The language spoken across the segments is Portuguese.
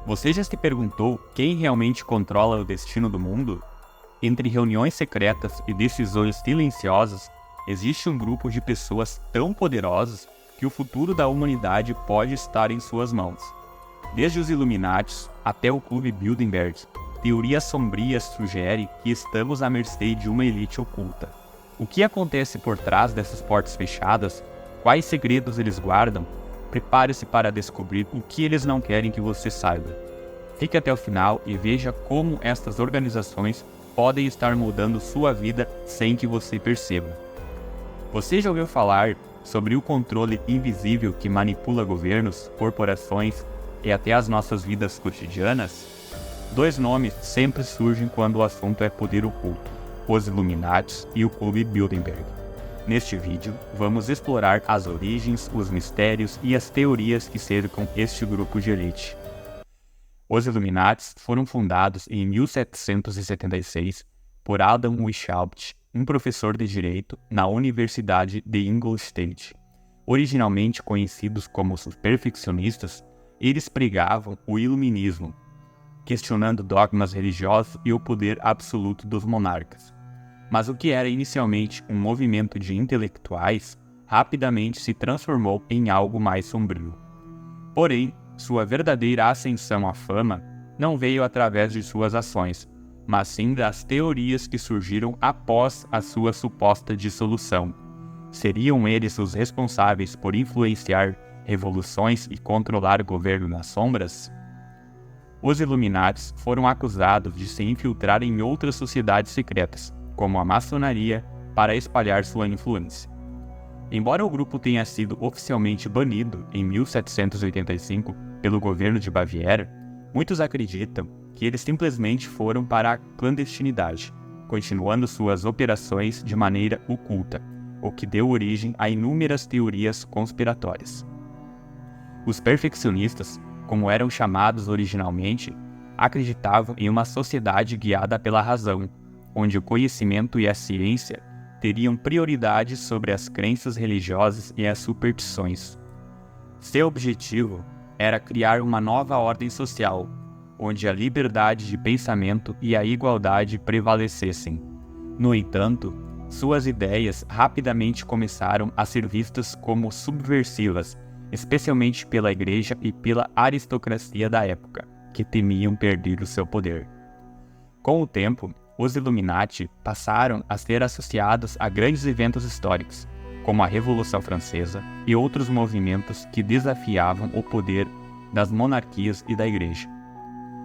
Você já se perguntou quem realmente controla o destino do mundo? Entre reuniões secretas e decisões silenciosas, existe um grupo de pessoas tão poderosas que o futuro da humanidade pode estar em suas mãos. Desde os Illuminatis até o Clube Bilderberg, teorias sombrias sugerem que estamos à mercê de uma elite oculta. O que acontece por trás dessas portas fechadas? Quais segredos eles guardam? Prepare-se para descobrir o que eles não querem que você saiba. Fique até o final e veja como estas organizações podem estar mudando sua vida sem que você perceba. Você já ouviu falar sobre o controle invisível que manipula governos, corporações e até as nossas vidas cotidianas? Dois nomes sempre surgem quando o assunto é poder oculto: os Illuminatis e o Clube Bilderberg. Neste vídeo, vamos explorar as origens, os mistérios e as teorias que cercam este grupo de elite. Os Illuminatis foram fundados em 1776 por Adam Weishaupt, um professor de direito na Universidade de Ingolstadt. Originalmente conhecidos como os perfeccionistas, eles pregavam o iluminismo, questionando dogmas religiosos e o poder absoluto dos monarcas. Mas o que era inicialmente um movimento de intelectuais, rapidamente se transformou em algo mais sombrio. Porém, sua verdadeira ascensão à fama não veio através de suas ações, mas sim das teorias que surgiram após a sua suposta dissolução. Seriam eles os responsáveis por influenciar revoluções e controlar o governo nas sombras? Os Illuminatis foram acusados de se infiltrar em outras sociedades secretas, como a maçonaria, para espalhar sua influência. Embora o grupo tenha sido oficialmente banido em 1785 pelo governo de Baviera, muitos acreditam que eles simplesmente foram para a clandestinidade, continuando suas operações de maneira oculta, o que deu origem a inúmeras teorias conspiratórias. Os perfeccionistas, como eram chamados originalmente, acreditavam em uma sociedade guiada pela razão, onde o conhecimento e a ciência teriam prioridade sobre as crenças religiosas e as superstições. Seu objetivo era criar uma nova ordem social, onde a liberdade de pensamento e a igualdade prevalecessem. No entanto, suas ideias rapidamente começaram a ser vistas como subversivas, especialmente pela igreja e pela aristocracia da época, que temiam perder o seu poder. Com o tempo, os Illuminati passaram a ser associados a grandes eventos históricos, como a Revolução Francesa e outros movimentos que desafiavam o poder das monarquias e da igreja.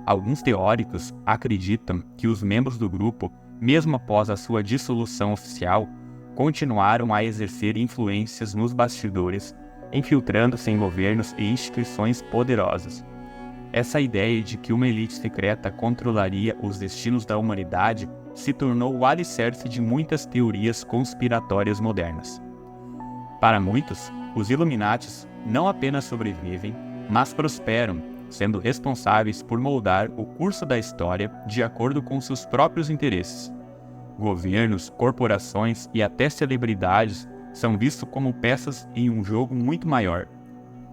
Alguns teóricos acreditam que os membros do grupo, mesmo após a sua dissolução oficial, continuaram a exercer influências nos bastidores, infiltrando-se em governos e instituições poderosas. Essa ideia de que uma elite secreta controlaria os destinos da humanidade se tornou o alicerce de muitas teorias conspiratórias modernas. Para muitos, os Illuminatis não apenas sobrevivem, mas prosperam, sendo responsáveis por moldar o curso da história de acordo com seus próprios interesses. Governos, corporações e até celebridades são vistos como peças em um jogo muito maior,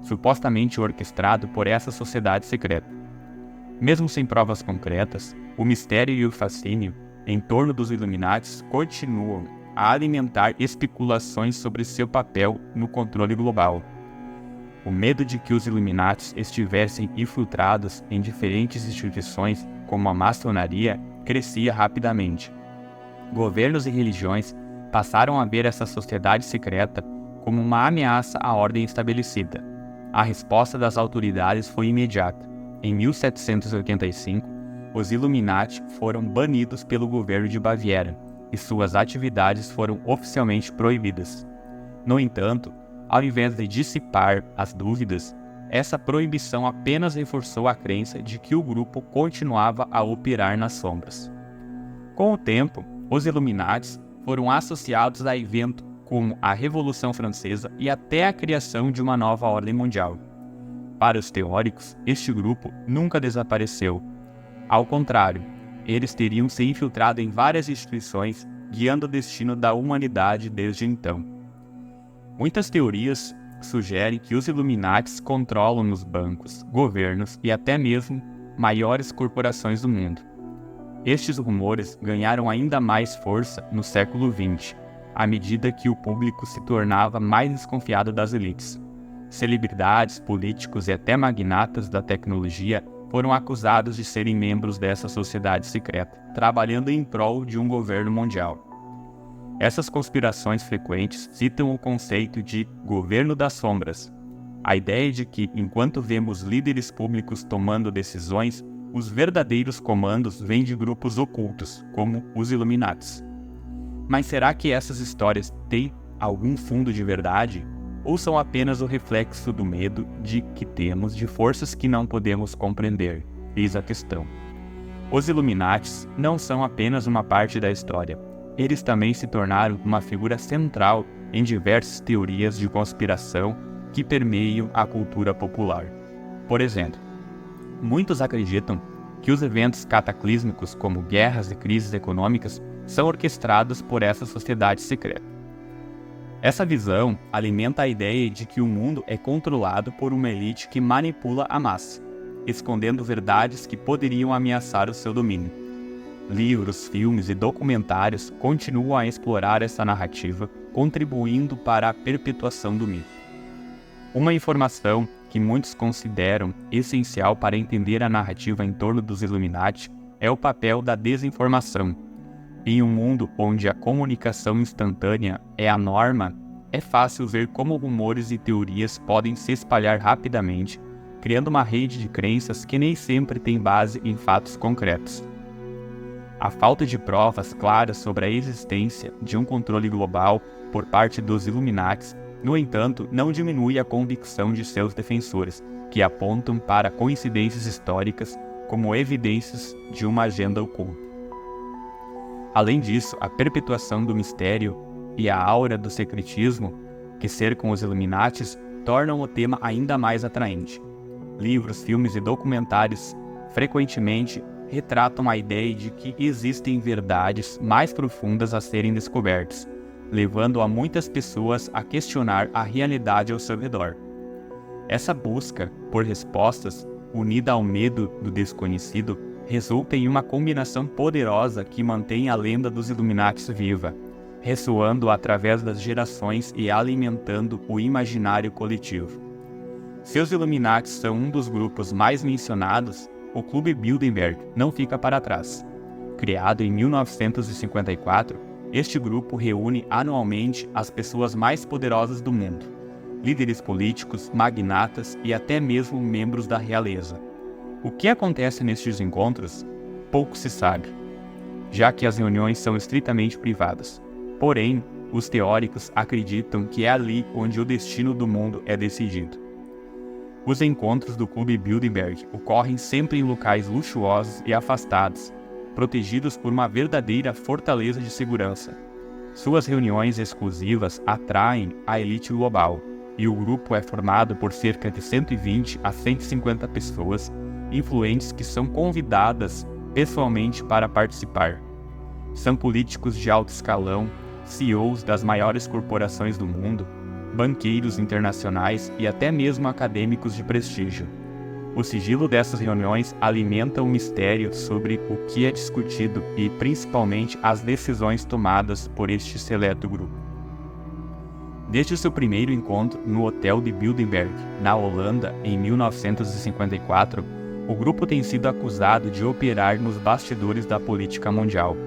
supostamente orquestrado por essa sociedade secreta. Mesmo sem provas concretas, o mistério e o fascínio em torno dos Illuminatis continuam a alimentar especulações sobre seu papel no controle global. O medo de que os Illuminatis estivessem infiltrados em diferentes instituições, como a maçonaria, crescia rapidamente. Governos e religiões passaram a ver essa sociedade secreta como uma ameaça à ordem estabelecida. A resposta das autoridades foi imediata. Em 1785, os Illuminati foram banidos pelo governo de Baviera e suas atividades foram oficialmente proibidas. No entanto, ao invés de dissipar as dúvidas, essa proibição apenas reforçou a crença de que o grupo continuava a operar nas sombras. Com o tempo, os Illuminatis foram associados a eventos como a Revolução Francesa e até a criação de uma nova ordem mundial. Para os teóricos, este grupo nunca desapareceu. Ao contrário, eles teriam se infiltrado em várias instituições, guiando o destino da humanidade desde então. Muitas teorias sugerem que os Illuminatis controlam os bancos, governos e até mesmo maiores corporações do mundo. Estes rumores ganharam ainda mais força no século XX, à medida que o público se tornava mais desconfiado das elites. Celebridades, políticos e até magnatas da tecnologia foram acusados de serem membros dessa sociedade secreta, trabalhando em prol de um governo mundial. Essas conspirações frequentes citam o conceito de governo das sombras, a ideia de que, enquanto vemos líderes públicos tomando decisões, os verdadeiros comandos vêm de grupos ocultos, como os Illuminatis. Mas será que essas histórias têm algum fundo de verdade? Ou são apenas o reflexo do medo que temos de forças que não podemos compreender? Eis a questão. Os Illuminatis não são apenas uma parte da história. Eles também se tornaram uma figura central em diversas teorias de conspiração que permeiam a cultura popular. Por exemplo, muitos acreditam que os eventos cataclísmicos, como guerras e crises econômicas, são orquestrados por essa sociedade secreta. Essa visão alimenta a ideia de que o mundo é controlado por uma elite que manipula a massa, escondendo verdades que poderiam ameaçar o seu domínio. Livros, filmes e documentários continuam a explorar essa narrativa, contribuindo para a perpetuação do mito. Uma informação que muitos consideram essencial para entender a narrativa em torno dos Illuminati é o papel da desinformação. Em um mundo onde a comunicação instantânea é a norma, é fácil ver como rumores e teorias podem se espalhar rapidamente, criando uma rede de crenças que nem sempre tem base em fatos concretos. A falta de provas claras sobre a existência de um controle global por parte dos Illuminati, no entanto, não diminui a convicção de seus defensores, que apontam para coincidências históricas como evidências de uma agenda oculta. Além disso, a perpetuação do mistério e a aura do secretismo que cercam os Illuminatis tornam o tema ainda mais atraente. Livros, filmes e documentários frequentemente retratam a ideia de que existem verdades mais profundas a serem descobertas, levando a muitas pessoas a questionar a realidade ao seu redor. Essa busca por respostas, unida ao medo do desconhecido, resulta em uma combinação poderosa que mantém a lenda dos Illuminati viva, ressoando através das gerações e alimentando o imaginário coletivo. Se os Illuminati são um dos grupos mais mencionados, o Clube Bilderberg não fica para trás. Criado em 1954, este grupo reúne anualmente as pessoas mais poderosas do mundo, líderes políticos, magnatas e até mesmo membros da realeza. O que acontece nestes encontros? Pouco se sabe, já que as reuniões são estritamente privadas. Porém, os teóricos acreditam que é ali onde o destino do mundo é decidido. Os encontros do Clube Bilderberg ocorrem sempre em locais luxuosos e afastados, protegidos por uma verdadeira fortaleza de segurança. Suas reuniões exclusivas atraem a elite global, e o grupo é formado por cerca de 120 a 150 pessoas influentes que são convidadas pessoalmente para participar. São políticos de alto escalão, CEOs das maiores corporações do mundo, banqueiros internacionais e até mesmo acadêmicos de prestígio. O sigilo dessas reuniões alimenta o mistério sobre o que é discutido e, principalmente, as decisões tomadas por este seleto grupo. Desde seu primeiro encontro no Hotel de Bilderberg, na Holanda, em 1954, o grupo tem sido acusado de operar nos bastidores da política mundial.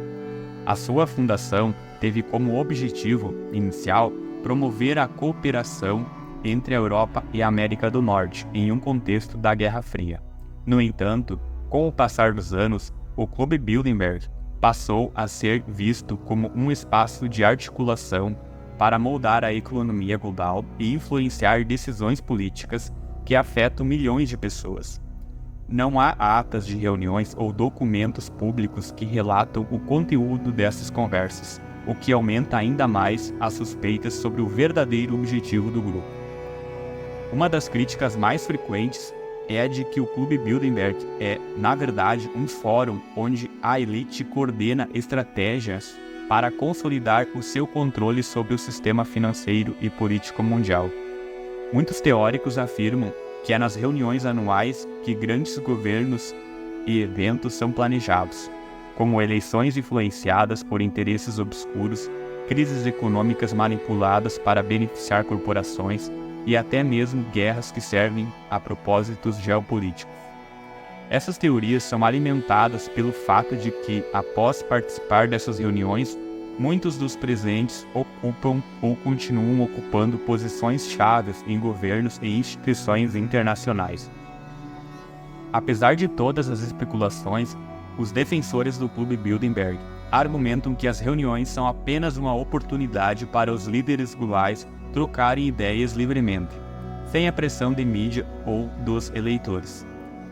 A sua fundação teve como objetivo inicial promover a cooperação entre a Europa e a América do Norte em um contexto da Guerra Fria. No entanto, com o passar dos anos, o Clube Bilderberg passou a ser visto como um espaço de articulação para moldar a economia global e influenciar decisões políticas que afetam milhões de pessoas. Não há atas de reuniões ou documentos públicos que relatam o conteúdo dessas conversas, o que aumenta ainda mais as suspeitas sobre o verdadeiro objetivo do grupo. Uma das críticas mais frequentes é a de que o Clube Bilderberg é, na verdade, um fórum onde a elite coordena estratégias para consolidar o seu controle sobre o sistema financeiro e político mundial. Muitos teóricos afirmam que é nas reuniões anuais que grandes governos e eventos são planejados, como eleições influenciadas por interesses obscuros, crises econômicas manipuladas para beneficiar corporações e até mesmo guerras que servem a propósitos geopolíticos. Essas teorias são alimentadas pelo fato de que, após participar dessas reuniões, muitos dos presentes ocupam ou continuam ocupando posições chaves em governos e instituições internacionais. Apesar de todas as especulações, os defensores do Clube Bilderberg argumentam que as reuniões são apenas uma oportunidade para os líderes globais trocarem ideias livremente, sem a pressão de mídia ou dos eleitores.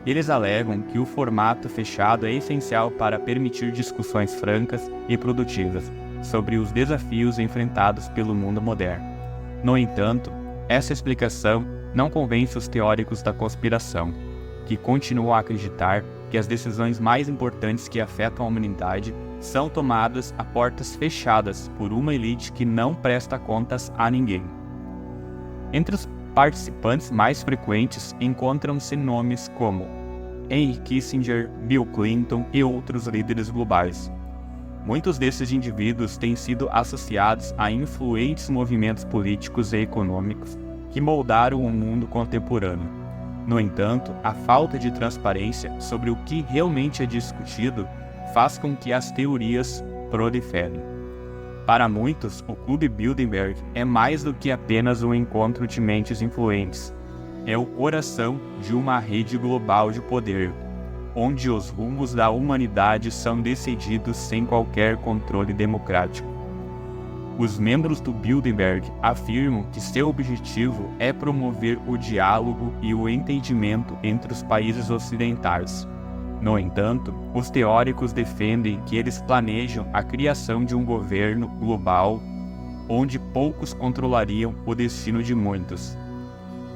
Eles alegam que o formato fechado é essencial para permitir discussões francas e produtivas sobre os desafios enfrentados pelo mundo moderno. No entanto, essa explicação não convence os teóricos da conspiração, que continuam a acreditar que as decisões mais importantes que afetam a humanidade são tomadas a portas fechadas por uma elite que não presta contas a ninguém. Entre os participantes mais frequentes encontram-se nomes como Henry Kissinger, Bill Clinton e outros líderes globais. Muitos desses indivíduos têm sido associados a influentes movimentos políticos e econômicos que moldaram o mundo contemporâneo. No entanto, a falta de transparência sobre o que realmente é discutido faz com que as teorias proliferem. Para muitos, o Clube Bilderberg é mais do que apenas um encontro de mentes influentes. É o coração de uma rede global de poder, onde os rumos da humanidade são decididos sem qualquer controle democrático. Os membros do Bilderberg afirmam que seu objetivo é promover o diálogo e o entendimento entre os países ocidentais. No entanto, os teóricos defendem que eles planejam a criação de um governo global onde poucos controlariam o destino de muitos.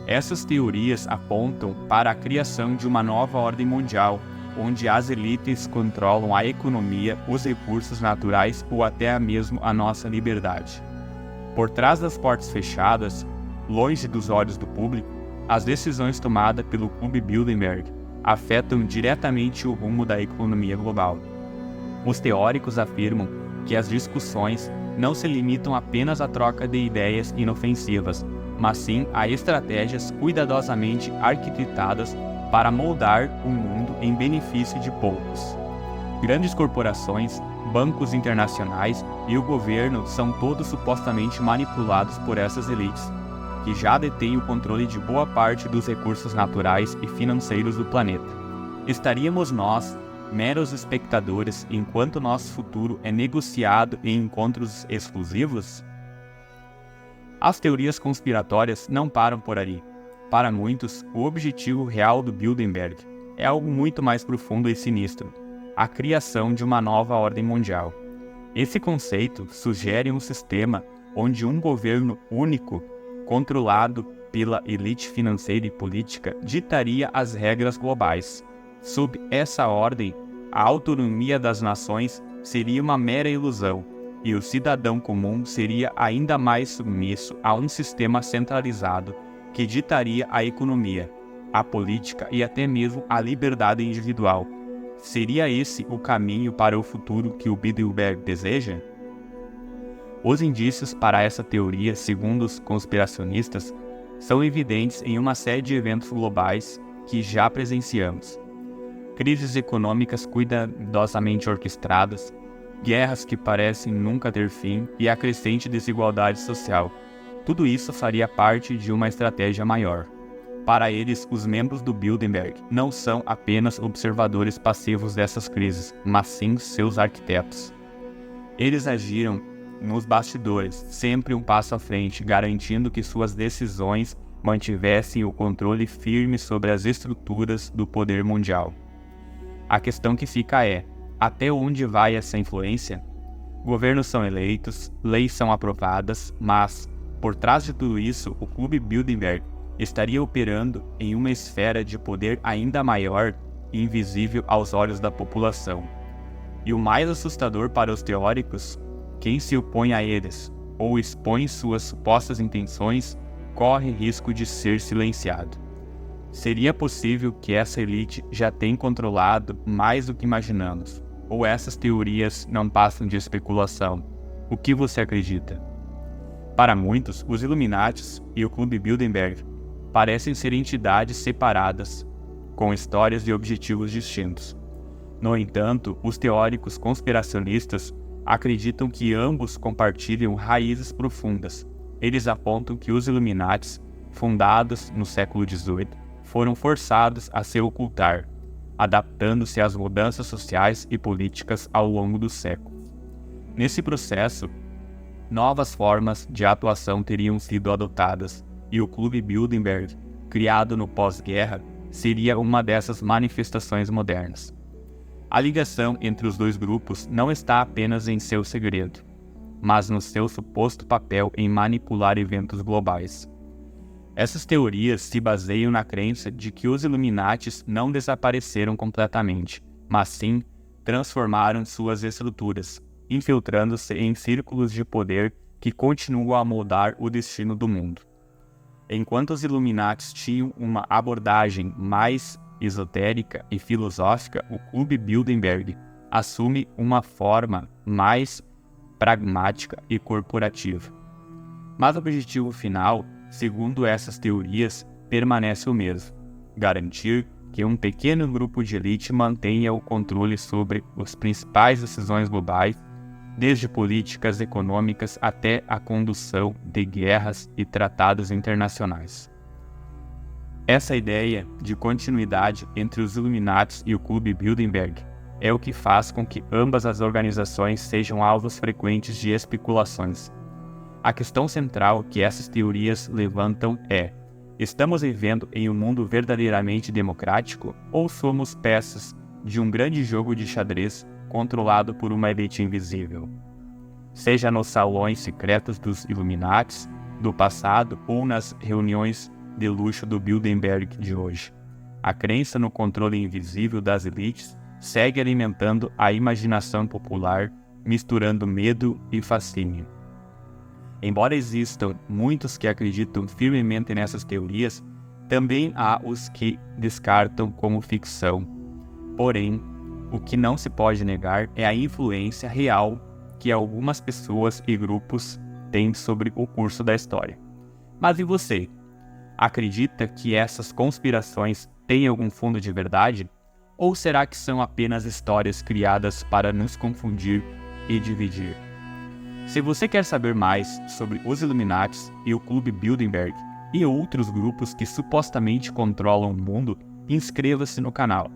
Essas teorias apontam para a criação de uma nova ordem mundial, onde as elites controlam a economia, os recursos naturais ou até mesmo a nossa liberdade. Por trás das portas fechadas, longe dos olhos do público, as decisões tomadas pelo Clube Bilderberg afetam diretamente o rumo da economia global. Os teóricos afirmam que as discussões não se limitam apenas à troca de ideias inofensivas, mas sim a estratégias cuidadosamente arquitetadas para moldar o mundo em benefício de poucos. Grandes corporações, bancos internacionais e o governo são todos supostamente manipulados por essas elites, que já detêm o controle de boa parte dos recursos naturais e financeiros do planeta. Estaríamos nós, meros espectadores, enquanto nosso futuro é negociado em encontros exclusivos? As teorias conspiratórias não param por ali. Para muitos, o objetivo real do Bilderberg é algo muito mais profundo e sinistro: a criação de uma nova ordem mundial. Esse conceito sugere um sistema onde um governo único, controlado pela elite financeira e política, ditaria as regras globais. Sob essa ordem, a autonomia das nações seria uma mera ilusão, e o cidadão comum seria ainda mais submisso a um sistema centralizado que ditaria a economia, a política e até mesmo a liberdade individual. Seria esse o caminho para o futuro que o Bilderberg deseja? Os indícios para essa teoria, segundo os conspiracionistas, são evidentes em uma série de eventos globais que já presenciamos. Crises econômicas cuidadosamente orquestradas, guerras que parecem nunca ter fim e a crescente desigualdade social. Tudo isso faria parte de uma estratégia maior. Para eles, os membros do Bilderberg não são apenas observadores passivos dessas crises, mas sim seus arquitetos. Eles agiram nos bastidores, sempre um passo à frente, garantindo que suas decisões mantivessem o controle firme sobre as estruturas do poder mundial. A questão que fica é: até onde vai essa influência? Governos são eleitos, leis são aprovadas, mas, por trás de tudo isso, o Clube Bilderberg estaria operando em uma esfera de poder ainda maior e invisível aos olhos da população. E o mais assustador para os teóricos: quem se opõe a eles, ou expõe suas supostas intenções, corre risco de ser silenciado. Seria possível que essa elite já tenha controlado mais do que imaginamos? Ou essas teorias não passam de especulação? O que você acredita? Para muitos, os Illuminatis e o Clube Bilderberg parecem ser entidades separadas, com histórias e objetivos distintos. No entanto, os teóricos conspiracionistas acreditam que ambos compartilham raízes profundas. Eles apontam que os Illuminatis, fundados no século XVIII, foram forçados a se ocultar, adaptando-se às mudanças sociais e políticas ao longo dos séculos. Nesse processo, novas formas de atuação teriam sido adotadas, e o Clube Bilderberg, criado no pós-guerra, seria uma dessas manifestações modernas. A ligação entre os dois grupos não está apenas em seu segredo, mas no seu suposto papel em manipular eventos globais. Essas teorias se baseiam na crença de que os Illuminatis não desapareceram completamente, mas sim transformaram suas estruturas, infiltrando-se em círculos de poder que continuam a moldar o destino do mundo. Enquanto os Illuminatis tinham uma abordagem mais esotérica e filosófica, o Clube Bilderberg assume uma forma mais pragmática e corporativa. Mas o objetivo final, segundo essas teorias, permanece o mesmo: garantir que um pequeno grupo de elite mantenha o controle sobre as principais decisões globais, desde políticas econômicas até a condução de guerras e tratados internacionais. Essa ideia de continuidade entre os Illuminatis e o Clube Bilderberg é o que faz com que ambas as organizações sejam alvos frequentes de especulações. A questão central que essas teorias levantam é: estamos vivendo em um mundo verdadeiramente democrático ou somos peças de um grande jogo de xadrez controlado por uma elite invisível? Seja nos salões secretos dos Illuminatis do passado ou nas reuniões de luxo do Bilderberg de hoje, a crença no controle invisível das elites segue alimentando a imaginação popular, misturando medo e fascínio. Embora existam muitos que acreditam firmemente nessas teorias, também há os que descartam como ficção. Porém, o que não se pode negar é a influência real que algumas pessoas e grupos têm sobre o curso da história. Mas e você? Acredita que essas conspirações têm algum fundo de verdade? Ou será que são apenas histórias criadas para nos confundir e dividir? Se você quer saber mais sobre os Illuminatis e o Clube Bilderberg e outros grupos que supostamente controlam o mundo, inscreva-se no canal.